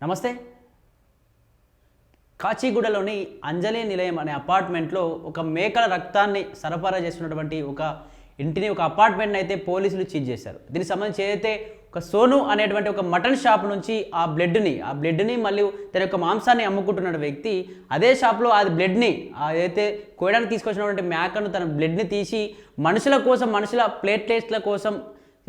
నమస్తే. కాచిగూడలోని అంజలి నిలయం అనే అపార్ట్మెంట్లో ఒక మేకల రక్తాన్ని సరఫరా చేస్తున్నటువంటి ఒక ఇంటిని, ఒక అపార్ట్మెంట్ని అయితే పోలీసులు సీజ్ చేశారు. దీనికి సంబంధించి ఏదైతే ఒక సోను అనేటువంటి ఒక మటన్ షాప్ నుంచి ఆ బ్లడ్ని మళ్ళీ తన యొక్క మాంసాన్ని అమ్ముకుంటున్న వ్యక్తి అదే షాప్లో అది బ్లడ్ని ఏదైతే కోయడానికి తీసుకొచ్చినటువంటి మేకను తన బ్లడ్ని తీసి మనుషుల కోసం, మనుషుల ప్లేట్లెట్ల కోసం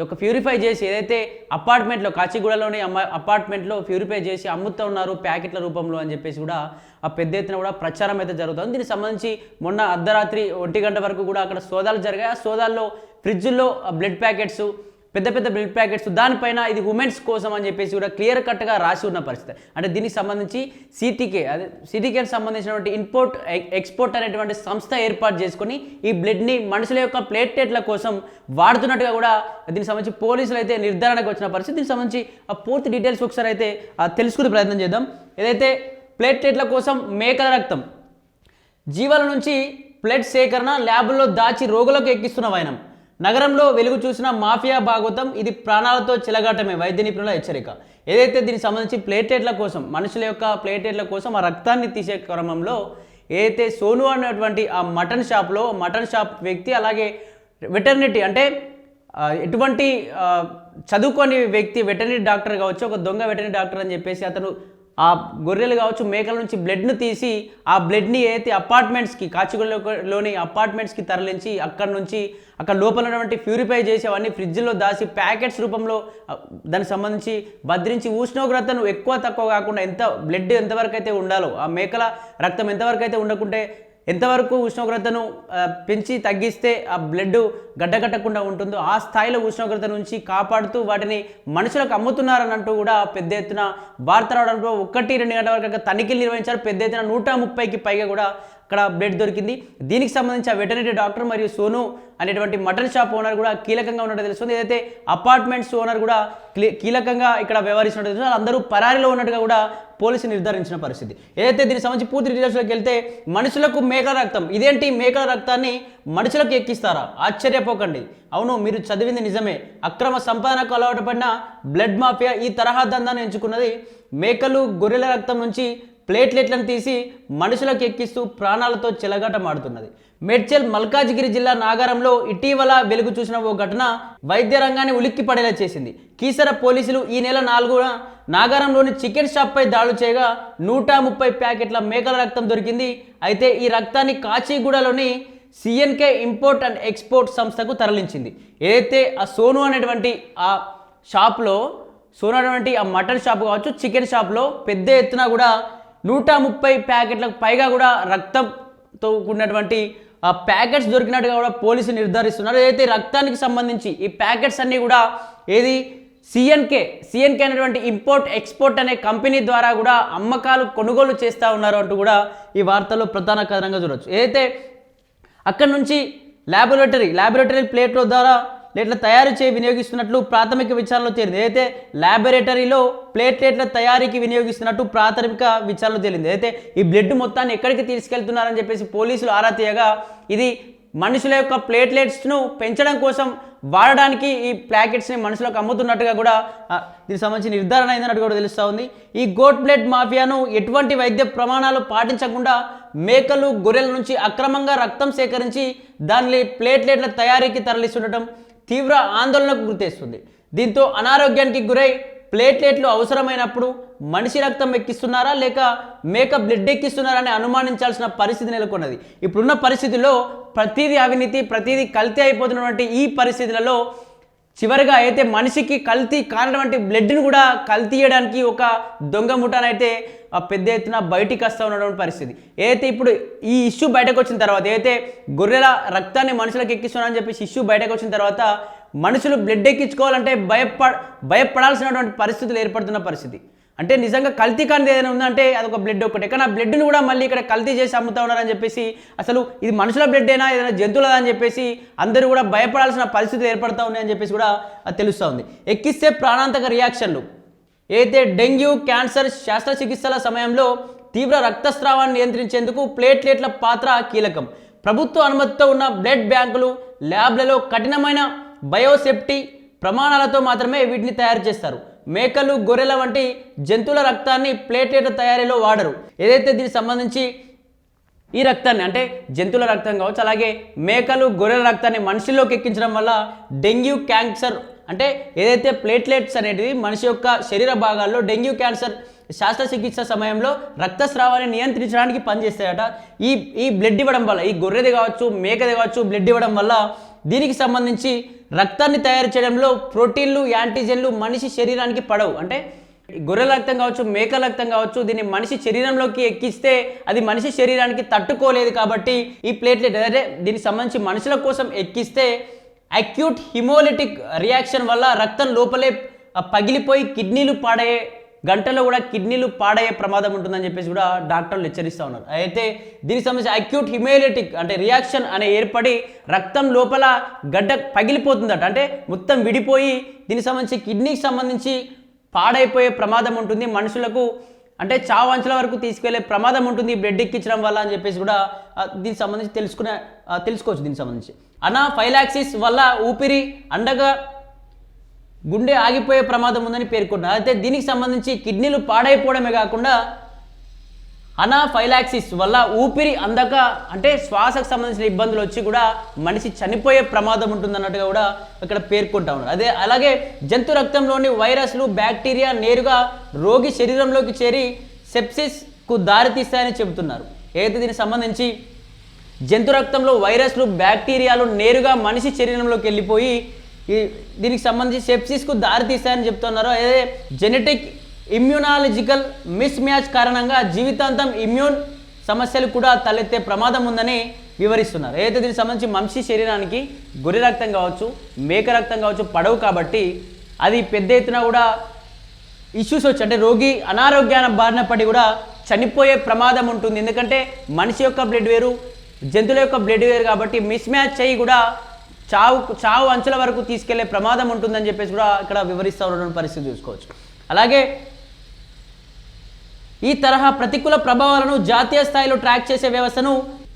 ఒక ప్యూరిఫై చేసి ఏదైతే అపార్ట్మెంట్లో కాచిగూడలోని అపార్ట్మెంట్లో ప్యూరిఫై చేసి అమ్ముతూ ఉన్నారు ప్యాకెట్ల రూపంలో అని చెప్పేసి కూడా ఆ పెద్ద ఎత్తున కూడా ప్రచారం అయితే జరుగుతుంది. దీనికి సంబంధించి మొన్న అర్ధరాత్రి 1 గంట వరకు కూడా అక్కడ సోదాలు జరిగాయి. ఆ సోదాల్లో ఫ్రిడ్జ్లో బ్లడ్ ప్యాకెట్స్, పెద్ద బ్లడ్ ప్యాకెట్స్, దానిపైన ఇది ఉమెన్స్ కోసం అని చెప్పేసి కూడా క్లియర్ కట్గా రాసి ఉన్న పరిస్థితి. అంటే దీనికి సంబంధించి సిటీకేకి సంబంధించినటువంటి ఇంపోర్ట్ ఎక్స్పోర్ట్ అనేటువంటి సంస్థ ఏర్పాటు చేసుకొని ఈ బ్లడ్ని మనుషుల యొక్క ప్లేట్లెట్ల కోసం వాడుతున్నట్టుగా కూడా దీనికి సంబంధించి పోలీసులు అయితే నిర్ధారణకు వచ్చిన పరిస్థితి. దీనికి సంబంధించి ఆ పూర్తి డీటెయిల్స్ ఒకసారి అయితే తెలుసుకునే ప్రయత్నం చేద్దాం. ఏదైతే ప్లేట్లెట్ల కోసం మేకల రక్తం, జీవాల నుంచి ప్లేట్ సేకరణ, ల్యాబుల్లో దాచి రోగులకు ఎక్కిస్తున్న వైనం, నగరంలో వెలుగు చూసిన మాఫియా భాగవతం, ఇది ప్రాణాలతో చెలగాటమే, వైద్య నిపుణుల హెచ్చరిక. ఏదైతే దీనికి సంబంధించి ప్లేట్లెట్ల కోసం, మనుషుల యొక్క ప్లేట్లెట్ల కోసం ఆ రక్తాన్ని తీసే క్రమంలో ఏదైతే సోను అనేటువంటి ఆ మటన్ షాప్ వ్యక్తి, అలాగే వెటర్నిటీ అంటే ఎటువంటి చదువుకోని వ్యక్తి, వెటర్నరీ డాక్టర్ కావచ్చు, ఒక దొంగ వెటర్నరీ డాక్టర్ అని చెప్పేసి అతను ఆ గొర్రెలు కావచ్చు, మేకల నుంచి బ్లడ్ను తీసి ఆ బ్లడ్ని ఏదైతే అపార్ట్మెంట్స్కి, కాచిగూడలోని అపార్ట్మెంట్స్కి తరలించి అక్కడ లోపల ఉన్నటువంటి ప్యూరిఫై చేసి అవన్నీ ఫ్రిడ్జ్లో దాచి ప్యాకెట్స్ రూపంలో దానికి సంబంధించి భద్రించి ఉష్ణోగ్రతను ఎక్కువ తక్కువ కాకుండా బ్లడ్ ఎంతవరకు అయితే ఉండాలో, ఆ మేకల రక్తం ఎంతవరకు అయితే ఉండకుంటే ఎంతవరకు ఉష్ణోగ్రతను పెంచి తగ్గిస్తే ఆ బ్లడ్ గడ్డగట్టకుండా ఉంటుందో ఆ స్థాయిలో ఉష్ణోగ్రత నుంచి కాపాడుతూ వాటిని మనుషులకు అమ్ముతున్నారని అంటూ కూడా పెద్ద ఎత్తున వార్త రావడంతో 1-2 గంటల వరకు తనిఖీలు నిర్వహించారు. పెద్ద ఎత్తున 130కి పైగా కూడా అక్కడ బ్లడ్ దొరికింది. దీనికి సంబంధించి ఆ వెటర్నరీ డాక్టర్ మరియు సోను అనేటువంటి మటన్ షాప్ ఓనర్ కూడా కీలకంగా ఉన్నట్టు తెలుస్తుంది. ఏదైతే అపార్ట్మెంట్స్ ఓనర్ కూడా కీలకంగా ఇక్కడ వ్యవహరిస్తున్నట్టు తెలుస్తుంది. అందరూ పరారీలో ఉన్నట్టుగా కూడా పోలీసులు నిర్ధారించిన పరిస్థితి. ఏదైతే దీనికి సంబంధించి పూర్తి డీటెయిల్స్లోకి వెళ్తే, మనుషులకు మేకల రక్తం, ఇదేంటి మేకల రక్తాన్ని మనుషులకు ఎక్కిస్తారా? ఆశ్చర్యపోకండి. అవును, మీరు చదివింది నిజమే. అక్రమ సంపాదనకు అలవాటు పడిన బ్లడ్ మాఫియా ఈ తరహా దందాన్ని ఎంచుకున్నది. మేకలు, గొర్రెల రక్తం నుంచి ప్లేట్లెట్లను తీసి మనుషులకు ఎక్కిస్తూ ప్రాణాలతో చెలగాటమాడుతున్నది. మేడ్చల్ మల్కాజిగిరి జిల్లా నాగారంలో ఇటీవల వెలుగు చూసిన ఓ ఘటన వైద్య రంగాన్ని ఉలిక్కి పడేలా చేసింది. కీసర పోలీసులు ఈ నెల 4న నాగారంలోని చికెన్ షాప్పై దాడులు చేయగా 130 ప్యాకెట్ల మేకల రక్తం దొరికింది. అయితే ఈ రక్తాన్ని కాచిగూడలోని సిఎన్కే ఇంపోర్ట్ అండ్ ఎక్స్పోర్ట్ సంస్థకు తరలించింది. ఏదైతే ఆ సోను అనేటువంటి ఆ షాప్లో, సోను అనేటువంటి ఆ మటన్ షాప్ కావచ్చు, చికెన్ షాప్లో పెద్ద ఎత్తున కూడా 130 ప్యాకెట్లకు పైగా కూడా రక్తంతో కూడినటువంటి ఆ ప్యాకెట్స్ దొరికినట్టుగా కూడా పోలీసులు నిర్ధారిస్తున్నారు. ఏదైతే రక్తానికి సంబంధించి ఈ ప్యాకెట్స్ అన్నీ కూడా ఏది సిఎన్కే అనేటువంటి ఇంపోర్ట్ ఎక్స్పోర్ట్ అనే కంపెనీ ద్వారా కూడా అమ్మకాలు, కొనుగోలు చేస్తూ ఉన్నారు అంటూ కూడా ఈ వార్తల్లో ప్రధాన కథనంగా చూడవచ్చు. ఏదైతే అక్కడి నుంచి ల్యాబొరేటరీ ప్లేట్ల ద్వారా ప్లేట్ల తయారు చేసి వినియోగిస్తున్నట్లు ప్రాథమిక విచారణలో తేలింది. అయితే ల్యాబొరేటరీలో ప్లేట్లెట్ల తయారీకి వినియోగిస్తున్నట్టు ప్రాథమిక విచారణలో తేలింది. అయితే ఈ బ్లడ్ మొత్తాన్ని ఎక్కడికి తీసుకెళ్తున్నారని చెప్పేసి పోలీసులు ఆరా తీయగా, ఇది మనుషుల యొక్క ప్లేట్లెట్స్ను పెంచడం కోసం వాడడానికి ఈ ప్యాకెట్స్ని మనుషులకు అమ్ముతున్నట్టుగా కూడా దీనికి సంబంధించి నిర్ధారణ అయిందన్నట్టు కూడా తెలుస్తూ ఉంది. ఈ గోట్ బ్లడ్ మాఫియాను ఎటువంటి వైద్య ప్రమాణాలు పాటించకుండా మేకలు, గొర్రెల నుంచి అక్రమంగా రక్తం సేకరించి దాన్ని ప్లేట్లెట్ల తయారీకి తరలిస్తుండటం తీవ్ర ఆందోళనకు గురితేస్తుంది. దీంతో అనారోగ్యానికి గురై ప్లేట్లెట్లు అవసరమైనప్పుడు మనిషి రక్తం ఎక్కిస్తున్నారా లేక మేక బ్లడ్ ఎక్కిస్తున్నారా అని అనుమానించాల్సిన పరిస్థితి నెలకొన్నది. ఇప్పుడున్న పరిస్థితుల్లో ప్రతిదీ అవినీతి, ప్రతిదీ కల్తీ అయిపోతున్నటువంటి ఈ పరిస్థితులలో చివరిగా అయితే మనిషికి కల్తీ కానటువంటి బ్లడ్ను కూడా కల్తీ చేయడానికి ఒక దొంగ ముఠానైతే పెద్ద ఎత్తున బయటికి వస్తూ ఉన్నటువంటి పరిస్థితి. ఏదైతే ఇప్పుడు ఈ ఇష్యూ బయటకు వచ్చిన తర్వాత, ఏదైతే గొర్రెల రక్తాన్ని మనుషులకు ఎక్కిస్తున్నారని చెప్పేసి ఇష్యూ బయటకు వచ్చిన తర్వాత మనుషులు బ్లడ్ ఎక్కించుకోవాలంటే భయపడాల్సినటువంటి పరిస్థితులు ఏర్పడుతున్న పరిస్థితి. అంటే నిజంగా కల్తీ కానిది ఏదైనా ఉందంటే అదొక బ్లడ్ ఒక్కటే. కానీ ఆ బ్లడ్ని కూడా మళ్ళీ ఇక్కడ కల్తీ చేసి అమ్ముతా ఉన్నారని చెప్పేసి, అసలు ఇది మనుషుల బ్లడ్ అయినా ఏదైనా జంతువులదా అని చెప్పేసి అందరూ కూడా భయపడాల్సిన పరిస్థితులు ఏర్పడతా ఉన్నాయని చెప్పేసి కూడా తెలుస్తూ ఉంది. ఎక్కిస్తే ప్రాణాంతక రియాక్షన్లు, ఏదైతే డెంగ్యూ, క్యాన్సర్ శస్త్రచికిత్సల సమయంలో తీవ్ర రక్తస్రావాన్ని నియంత్రించేందుకు ప్లేట్లెట్ల పాత్ర కీలకం. ప్రభుత్వ అనుమతితో ఉన్న బ్లడ్ బ్యాంకులు, ల్యాబ్లలో కఠినమైన బయోసేఫ్టీ ప్రమాణాలతో మాత్రమే వీటిని తయారు చేస్తారు. మేకలు గొర్రెల వంటి జంతువుల రక్తాన్ని ప్లేట్లెట్ల తయారీలో వాడరు. ఏదైతే దీనికి సంబంధించి ఈ రక్తాన్ని అంటే జంతువుల రక్తం కావచ్చు, అలాగే మేకలు గొర్రెల రక్తాన్ని మనిషిలోకి ఎక్కించడం వల్ల డెంగ్యూ క్యాన్సర్ అంటే ఏదైతే ప్లేట్లెట్స్ అనేటివి మనిషి యొక్క శరీర భాగాల్లో డెంగ్యూ క్యాన్సర్ శస్త్రచికిత్స సమయంలో రక్తస్రావాన్ని నియంత్రించడానికి పనిచేస్తాయట. ఈ బ్లడ్ ఇవ్వడం వల్ల, ఈ గొర్రెది కావచ్చు మేకది కావచ్చు బ్లడ్ ఇవ్వడం వల్ల దీనికి సంబంధించి రక్తాన్ని తయారు చేయడంలో ప్రోటీన్లు యాంటీజెన్లు మనిషి శరీరానికి పడవు. అంటే గొర్రెల రక్తం కావచ్చు మేకల రక్తం కావచ్చు దీన్ని మనిషి శరీరంలోకి ఎక్కిస్తే అది మనిషి శరీరానికి తట్టుకోలేదు. కాబట్టి ఈ ప్లేట్లెట్ అంటే దీనికి సంబంధించి మనుషుల కోసం ఎక్కిస్తే అక్యూట్ హిమోలిటిక్ రియాక్షన్ వల్ల రక్తం లోపలే పగిలిపోయి కిడ్నీలు పాడయ్యే గంటలో కూడా కిడ్నీలు పాడయ్యే ప్రమాదం ఉంటుందని చెప్పేసి కూడా డాక్టర్లు హెచ్చరిస్తూ ఉన్నారు. అయితే దీనికి సంబంధించి అక్యూట్ హిమోలిటిక్ అంటే రియాక్షన్ అనే ఏర్పడి రక్తం లోపల గడ్డ పగిలిపోతుందట. అంటే మొత్తం విడిపోయి దీనికి సంబంధించి కిడ్నీకి సంబంధించి పాడైపోయే ప్రమాదం ఉంటుంది. మనుషులకు అంటే చావు అంచుల వరకు తీసుకెళ్లే ప్రమాదం ఉంటుంది బ్లడ్ ఎక్కించడం వల్ల అని చెప్పేసి కూడా దీనికి సంబంధించి తెలుసుకోవచ్చు. దీనికి సంబంధించి అనాఫైలాక్సిస్ వల్ల ఊపిరి అండగా గుండె ఆగిపోయే ప్రమాదం ఉందని పేర్కొన్నారు. అయితే దీనికి సంబంధించి కిడ్నీలు పాడైపోవడమే కాకుండా అనాఫైలాక్సిస్ వల్ల ఊపిరి అందక అంటే శ్వాసకు సంబంధించిన ఇబ్బందులు వచ్చి కూడా మనిషి చనిపోయే ప్రమాదం ఉంటుందన్నట్టుగా కూడా ఇక్కడ పేర్కొంటా ఉన్నారు. అలాగే జంతు రక్తంలోని వైరస్లు బ్యాక్టీరియా నేరుగా రోగి శరీరంలోకి చేరి సెప్సిస్కు దారితీస్తాయని చెబుతున్నారు. ఏదైతే దీనికి సంబంధించి జంతు రక్తంలో వైరస్లు బ్యాక్టీరియాలు నేరుగా మనిషి శరీరంలోకి వెళ్ళిపోయి దీనికి సంబంధించి సెప్సిస్కు దారితీస్తాయని చెప్తున్నారు. అదే జెనెటిక్ ఇమ్యూనాలజికల్ మిస్ మ్యాచ్ కారణంగా జీవితాంతం ఇమ్యూన్ సమస్యలు కూడా తలెత్తే ప్రమాదం ఉందని వివరిస్తున్నారు. ఏదైతే దీనికి సంబంధించి మనిషి శరీరానికి గొర్రె రక్తం కావచ్చు మేక రక్తం కావచ్చు పడవు కాబట్టి అది పెద్ద ఎత్తున కూడా ఇష్యూస్ వచ్చి అంటే రోగి అనారోగ్యాన బారిన పడి కూడా చనిపోయే ప్రమాదం ఉంటుంది. ఎందుకంటే మనిషి యొక్క బ్లడ్ వేరు జంతువుల యొక్క బ్లడ్ వేరు కాబట్టి మిస్ మ్యాచ్ అయ్యి కూడా చావు అంచుల వరకు తీసుకెళ్లే ప్రమాదం ఉంటుందని చెప్పేసి కూడా ఇక్కడ వివరిస్తూ ఉన్న పరిస్థితి చూసుకోవచ్చు. అలాగే ఈ తరహా ప్రతికూల ప్రభావాలను జాతీయ స్థాయిలో ట్రాక్ చేసే వ్యవస్థను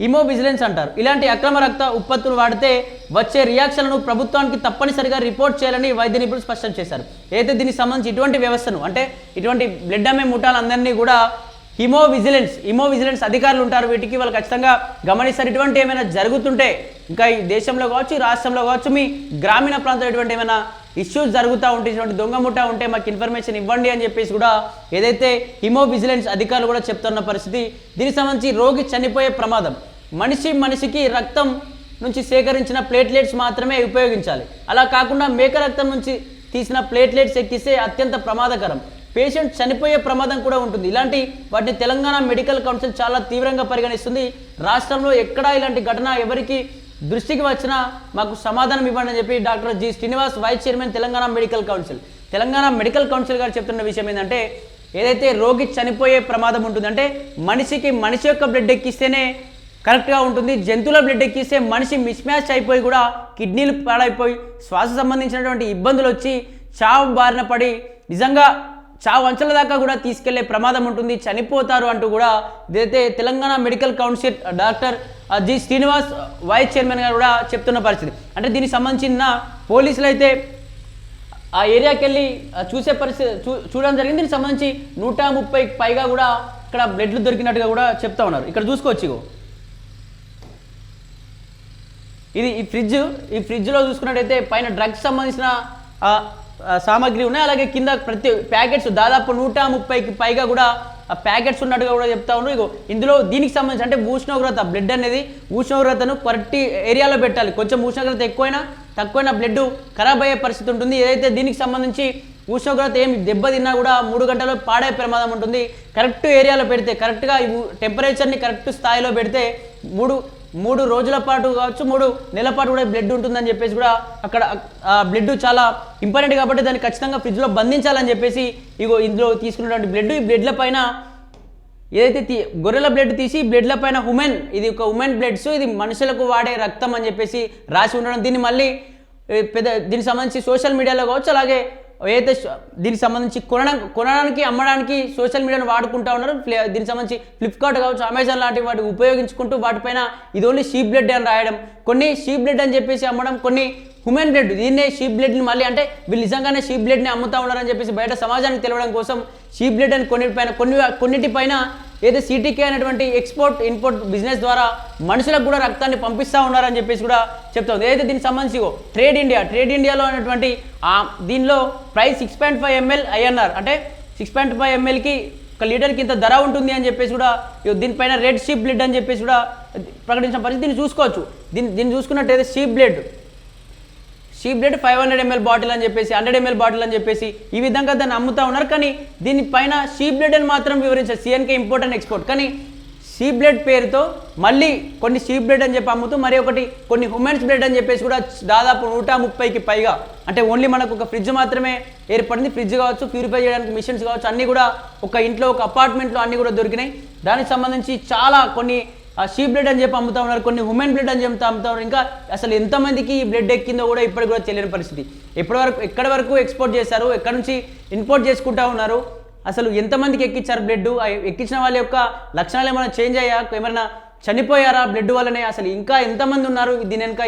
ఇమోవిజిలెన్స్ అంటారు. ఇలాంటి అక్రమ రక్త ఉత్పత్తులు వాడితే వచ్చే రియాక్షన్లను ప్రభుత్వానికి తప్పనిసరిగా రిపోర్ట్ చేయాలని వైద్య నిపుణులు స్పష్టం చేశారు. అయితే దీనికి సంబంధించి ఇటువంటి వ్యవస్థను అంటే ఇటువంటి బ్లడ్ అమ్మే ముఠాలందరినీ కూడా ఇమోవిజిలెన్స్ అధికారులు ఉంటారు. వీటికి వాళ్ళు ఖచ్చితంగా గమనిస్తారు. ఇటువంటి ఏమైనా జరుగుతుంటే ఇంకా ఈ దేశంలో కావచ్చు ఈ రాష్ట్రంలో కావచ్చు మీ గ్రామీణ ప్రాంతంలో ఇటువంటి ఏమైనా ఇష్యూస్ జరుగుతూ ఉంటే ఇటువంటి దొంగ ముఠా ఉంటే మాకు ఇన్ఫర్మేషన్ ఇవ్వండి అని చెప్పేసి కూడా ఏదైతే ఇమోవిజిలెన్స్ అధికారులు కూడా చెప్తున్న పరిస్థితి. దీనికి సంబంధించి రోగి చనిపోయే ప్రమాదం మనిషికి రక్తం నుంచి సేకరించిన ప్లేట్లెట్స్ మాత్రమే ఉపయోగించాలి. అలా కాకుండా మేక రక్తం నుంచి తీసిన ప్లేట్లెట్స్ ఎక్కిస్తే అత్యంత ప్రమాదకరం, పేషెంట్ చనిపోయే ప్రమాదం కూడా ఉంటుంది. ఇలాంటి వాటిని తెలంగాణ మెడికల్ కౌన్సిల్ చాలా తీవ్రంగా పరిగణిస్తుంది. రాష్ట్రంలో ఎక్కడా ఇలాంటి ఘటన ఎవరికి దృష్టికి వచ్చినా మాకు సమాధానం ఇవ్వండి అని చెప్పి doctor G Srinivas vice chairman Telangana medical council గారు చెప్తున్న విషయం ఏంటంటే ఏదైతే రోగి చనిపోయే ప్రమాదం ఉంటుంది అంటే మనిషి యొక్క బ్లడ్ ఎక్కిస్తేనే కరెక్ట్గా ఉంటుంది. జంతువుల బ్లడ్ ఎక్కిస్తే మనిషి మిస్ మ్యాచ్ అయిపోయి కూడా కిడ్నీలు పాడైపోయి శ్వాస సంబంధించినటువంటి ఇబ్బందులు వచ్చి చావు బారిన పడి నిజంగా చావు అంచెల దాకా కూడా తీసుకెళ్లే ప్రమాదం ఉంటుంది, చనిపోతారు అంటూ కూడా ఇదైతే Telangana medical council doctor G Srinivas vice chairman గారు కూడా చెప్తున్న పరిస్థితి. అంటే దీనికి సంబంధించిన పోలీసులు అయితే ఆ ఏరియాకి వెళ్ళి చూసే పరిస్థితి చూడడం జరిగింది. దీనికి సంబంధించి 130కి పైగా కూడా ఇక్కడ బ్లడ్లు దొరికినట్టుగా కూడా చెప్తా ఉన్నారు. ఇక్కడ చూసుకోవచ్చు ఇది ఈ ఫ్రిడ్జ్లో చూసుకున్నట్టయితే పైన డ్రగ్స్ సంబంధించిన సామాగ్రి ఉన్నాయి. అలాగే కింద ప్రతి ప్యాకెట్స్ దాదాపు 130కి పైగా కూడా ప్యాకెట్స్ ఉన్నట్టుగా కూడా చెప్తా ఉన్నారు. ఇందులో దీనికి సంబంధించి అంటే ఉష్ణోగ్రత బ్లడ్ అనేది ఉష్ణోగ్రతను కరెక్ట్ ఏరియాలో పెట్టాలి. కొంచెం ఉష్ణోగ్రత ఎక్కువైనా తక్కువైనా బ్లడ్ ఖరాబ్ అయ్యే పరిస్థితి ఉంటుంది. ఏదైతే దీనికి సంబంధించి ఉష్ణోగ్రత ఏమి దెబ్బతిన్నా కూడా 3 గంటల్లో పాడే ప్రమాదం ఉంటుంది. కరెక్ట్ ఏరియాలో పెడితే కరెక్ట్గా టెంపరేచర్ని కరెక్ట్ స్థాయిలో పెడితే మూడు రోజుల పాటు కావచ్చు 3 నెలల పాటు కూడా బ్లడ్ ఉంటుందని చెప్పేసి కూడా అక్కడ బ్లడ్ చాలా ఇంపార్టెంట్ కాబట్టి దాన్ని ఖచ్చితంగా ఫ్రిడ్జ్లో బంధించాలని చెప్పేసి ఇందులో తీసుకున్నటువంటి బ్లడ్ ఈ బ్లడ్ల పైన ఏదైతే గొర్రెల బ్లడ్ తీసి బ్లడ్ల పైన ఇది ఒక ఉమెన్ బ్లడ్స్ ఇది మనుషులకు వాడే రక్తం అని చెప్పేసి రాసి ఉండడం దీన్ని మళ్ళీ దీనికి సంబంధించి సోషల్ మీడియాలో కావచ్చు అలాగే ఏదైతే దీనికి సంబంధించి కొనడానికి అమ్మడానికి సోషల్ మీడియాను వాడుకుంటూ ఉన్నారు. దీనికి సంబంధించి ఫ్లిప్కార్ట్ కావచ్చు అమెజాన్ లాంటి వాటిని ఉపయోగించుకుంటూ వాటిపైన ఇది ఓన్లీ షీప్ బ్లడ్ అని రాయడం, కొన్ని షీప్ బ్లడ్ అని చెప్పేసి అమ్మడం, కొన్ని హ్యూమన్ బ్లడ్, దీన్నే షీప్ బ్లడ్ని మళ్ళీ అంటే వీళ్ళు నిజంగానే షీప్ బ్లడ్ని అమ్ముతా ఉన్నారని చెప్పేసి బయట సమాజానికి తెలవడం కోసం షీప్ బ్లడ్ అని కొన్నిటిపైన ఏదో సిటీకే అనేటువంటి ఎక్స్పోర్ట్ ఇంపోర్ట్ బిజినెస్ ద్వారా మనుషులకు కూడా రక్తాన్ని పంపిస్తూ ఉన్నారని చెప్పేసి కూడా చెప్తా ఉంది. ఏదైతే దీనికి సంబంధించి ట్రేడ్ ఇండియాలో అనేటువంటి దీనిలో ప్రైస్ 6.5 ml INR అంటే 6.5 mlకి ఒక లీటర్కి ఇంత ధర ఉంటుంది అని చెప్పేసి కూడా దీనిపైన రెడ్ షీప్ బ్లడ్ అని చెప్పేసి కూడా ప్రకటించిన పరిస్థితి. దీన్ని చూసుకోవచ్చు. దీన్ని చూసుకున్నట్టయితే షీప్ బ్లడ్ 500 ml బాటిల్ అని చెప్పేసి 100 ml బాటిల్ అని చెప్పేసి ఈ విధంగా దాన్ని అమ్ముతా ఉన్నారు. కానీ దీనిపైన షీప్ బ్లడ్ అని మాత్రం వివరించారు CNK ఇంపోర్ట్ అండ్ ఎక్స్పోర్ట్. కానీ షీప్ బ్లడ్ పేరుతో మళ్ళీ కొన్ని షీప్ బ్లడ్ అని చెప్పి అమ్ముతూ మరి ఒకటి కొన్ని హ్యూమన్స్ బ్లడ్ అని చెప్పేసి కూడా దాదాపు 130కి పైగా, అంటే ఓన్లీ మనకు ఒక ఫ్రిడ్జ్ మాత్రమే ఏర్పడింది. ఫ్రిడ్జ్ కావచ్చు, ప్యూరిఫై చేయడానికి మిషన్స్ కావచ్చు, అన్నీ కూడా ఒక ఇంట్లో ఒక అపార్ట్మెంట్లో అన్నీ కూడా దొరికినాయి. దానికి సంబంధించి చాలా కొన్ని షీప్ బ్లడ్ అని చెప్పి అమ్ముతా ఉన్నారు, కొన్ని హ్యూమన్ బ్లడ్ అని చెప్పి అమ్ముతా ఉన్నారు. ఇంకా అసలు ఎంతమందికి ఈ బ్లడ్ ఎక్కిందో కూడా ఇప్పటికి కూడా తెలియని పరిస్థితి. ఎక్కడి వరకు ఎక్స్పోర్ట్ చేశారు, ఎక్కడి నుంచి ఇంపోర్ట్ చేసుకుంటా ఉన్నారు, అసలు ఎంతమందికి ఎక్కించారు బ్లడ్, ఎక్కించిన వాళ్ళ యొక్క లక్షణాలు ఏమైనా చేంజ్ అయ్యా, ఏమైనా చనిపోయారా బ్లడ్ వల్లనే, అసలు ఇంకా ఎంతమంది ఉన్నారు దీని వెనుక,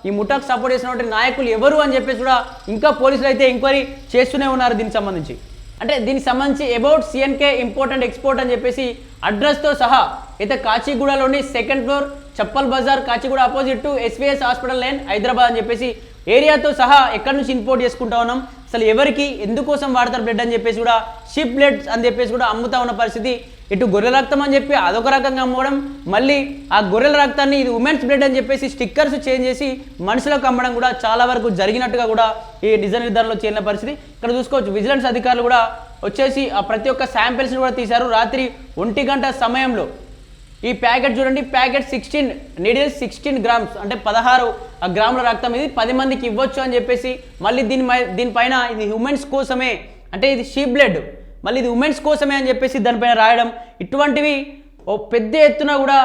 ఈ ముఠాకు సపోర్ట్ చేసినటువంటి నాయకులు ఎవరు అని చెప్పేసి కూడా ఇంకా పోలీసులు అయితే ఎంక్వైరీ చేస్తూనే ఉన్నారు దీనికి సంబంధించి. అంటే దీనికి సంబంధించి about CNK import and export అని చెప్పేసి అడ్రస్తో సహా అయితే కాచిగూడలోని 2nd floor Chappal Bazar, Kachiguda opposite to SVS hospital line Hyderabad అని చెప్పేసి ఏరియాతో సహా ఎక్కడి నుంచి ఇంపోర్ట్ చేసుకుంటా ఉన్నాం, అసలు ఎవరికి ఎందుకోసం వాడతారు బ్లడ్ అని చెప్పేసి కూడా షీప్ బ్లడ్ అని చెప్పేసి కూడా అమ్ముతా ఉన్న పరిస్థితి. ఇటు గొర్రెల రక్తం అని చెప్పి అదొక రకంగా అమ్మడం, మళ్ళీ ఆ గొర్రెల రక్తాన్ని ఇది ఉమెన్స్ బ్లడ్ అని చెప్పేసి స్టిక్కర్స్ చేంజ్ చేసి మనుషులకు అమ్మడం కూడా చాలా వరకు జరిగినట్టుగా కూడా ఈ నిజ నిర్ధారణలో చేరిన పరిస్థితి. ఇక్కడ చూసుకోవచ్చు విజిలెన్స్ అధికారులు కూడా వచ్చేసి ఆ ప్రతి ఒక్క శాంపిల్స్ని కూడా తీశారు. రాత్రి 1 గంట సమయంలో ఈ ప్యాకెట్ చూడండి, ప్యాకెట్ 16 నీడిల్స్ 16 grams అంటే 16 గ్రాముల రక్తం, ఇది 10 మందికి ఇవ్వచ్చు అని చెప్పేసి మళ్ళీ దీనిపైన ఇది హ్యూమన్స్ కోసమే, అంటే ఇది షీప్ బ్లడ్, మళ్ళీ ఇది ఉమెన్స్ కోసమే అని చెప్పేసి దానిపైన రాయడం, ఇటువంటివి ఓ పెద్ద ఎత్తున కూడా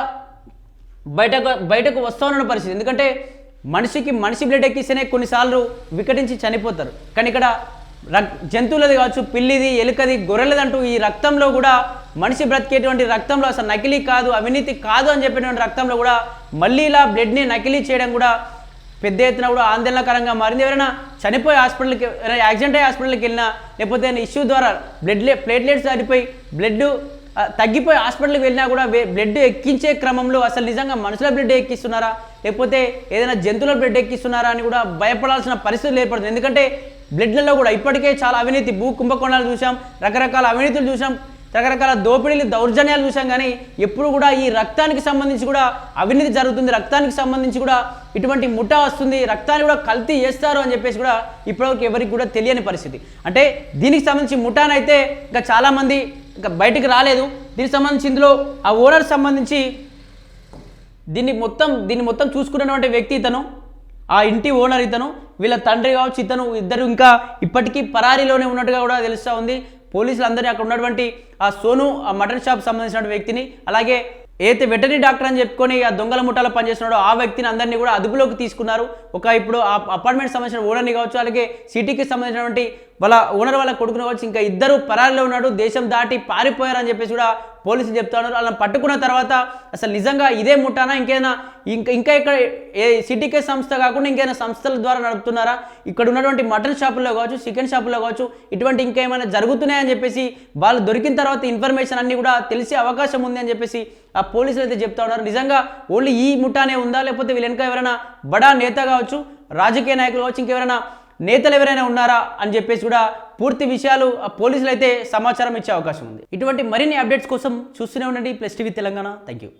బయటకు వస్తూ ఉన్న పరిస్థితి. ఎందుకంటే మనిషి బ్లడ్ ఎక్కిస్తేనే కొన్నిసార్లు వికటించి చనిపోతారు. కానీ ఇక్కడ జంతువులది కావచ్చు, పిల్లిది, ఎలుకది, గొర్రెలది అంటూ ఈ రక్తంలో కూడా మనిషి బ్రతికేటువంటి రక్తంలో అసలు నకిలీ కాదు, అవినీతి కాదు అని చెప్పినటువంటి రక్తంలో కూడా మళ్ళీ ఇలా బ్లడ్ని నకిలీ చేయడం కూడా పెద్ద ఎత్తున కూడా ఆందోళనకరంగా మారింది. ఎవరైనా చనిపోయి హాస్పిటల్కి, యాక్సిడెంట్ అయ్యి హాస్పిటల్కి వెళ్ళినా, లేకపోతే ఇష్యూ ద్వారా ప్లేట్లెట్స్ సరిపోయి బ్లడ్ తగ్గిపోయి హాస్పిటల్కి వెళ్ళినా కూడా బ్లడ్ ఎక్కించే క్రమంలో అసలు నిజంగా మనుషుల బ్లడ్ ఎక్కిస్తున్నారా, లేకపోతే ఏదైనా జంతువుల బ్లడ్ ఎక్కిస్తున్నారా అని కూడా భయపడాల్సిన పరిస్థితులు ఏర్పడుతుంది. ఎందుకంటే బ్లడ్లలో కూడా ఇప్పటికే చాలా అవినీతి, భూ కుంభకోణాలు చూసాం, రకరకాల అవినీతులు చూసాం, రకరకాల దోపిడీలు, దౌర్జన్యాలు చూసాం. కానీ ఎప్పుడు కూడా ఈ రక్తానికి సంబంధించి కూడా అవినీతి జరుగుతుంది, రక్తానికి సంబంధించి కూడా ఇటువంటి ముఠా వస్తుంది, రక్తాన్ని కూడా కల్తీ చేస్తారు అని చెప్పేసి కూడా ఇప్పటివరకు ఎవరికి కూడా తెలియని పరిస్థితి. అంటే దీనికి సంబంధించి ముఠానైతే ఇంకా చాలామంది ఇంకా బయటికి రాలేదు. దీనికి సంబంధించి ఇందులో ఆ ఓనర్ సంబంధించి దీన్ని మొత్తం చూసుకున్నటువంటి వ్యక్తి ఇతను, ఆ ఇంటి ఓనర్ ఇతను, వీళ్ళ తండ్రి కావచ్చు ఇతను, ఇద్దరు ఇంకా ఇప్పటికీ పరారీలోనే ఉన్నట్టుగా కూడా తెలుస్తూ ఉంది. పోలీసులు అందరినీ అక్కడ ఉన్నటువంటి ఆ సోను ఆ మటన్ షాప్ సంబంధించిన వ్యక్తిని, అలాగే ఏదైతే వెటరీ డాక్టర్ అని చెప్పుకొని ఆ దొంగల ముఠాలో పనిచేస్తున్నాడో ఆ వ్యక్తిని అందరినీ కూడా అదుపులోకి తీసుకున్నారు. ఇప్పుడు ఆ అపార్ట్మెంట్ సంబంధించిన ఓనర్ని కావచ్చు, అలాగే సిటీకి సంబంధించినటువంటి వాళ్ళ ఓనర్ వాళ్ళ కొడుకుని కావచ్చు, ఇంకా ఇద్దరు పరారిలో ఉన్నాడు, దేశం దాటి పారిపోయారని చెప్పేసి కూడా పోలీసులు చెప్తా ఉన్నారు. అలా పట్టుకున్న తర్వాత అసలు నిజంగా ఇదే ముఠానా, ఇంకా ఇక్కడ సిటీకే సంస్థ కాకుండా ఇంకేమైనా సంస్థల ద్వారా నడుపుతున్నారా, ఇక్కడ ఉన్నటువంటి మటన్ షాపుల్లో కావచ్చు, చికెన్ షాపుల్లో కావచ్చు, ఇటువంటి ఇంకేమైనా జరుగుతున్నాయని చెప్పేసి వాళ్ళు దొరికిన తర్వాత ఇన్ఫర్మేషన్ అన్ని కూడా తెలిసే అవకాశం ఉంది అని చెప్పేసి ఆ పోలీసులు అయితే చెప్తా ఉన్నారు. నిజంగా ఓన్లీ ఈ ముఠానే ఉందా, లేకపోతే వీళ్ళ వెనక ఎవరైనా బడా నేత కావచ్చు, రాజకీయ నాయకులు కావచ్చు, ఇంకెవరైనా నేతలు ఎవరైనా ఉన్నారా అని చెప్పేసి కూడా పూర్తి విషయాలు పోలీసులు అయితే సమాచారం ఇచ్చే అవకాశం ఉంది. ఇటువంటి మరిన్ని అప్డేట్స్ కోసం చూస్తూనే ఉండండి plus TV Telangana. Thank you.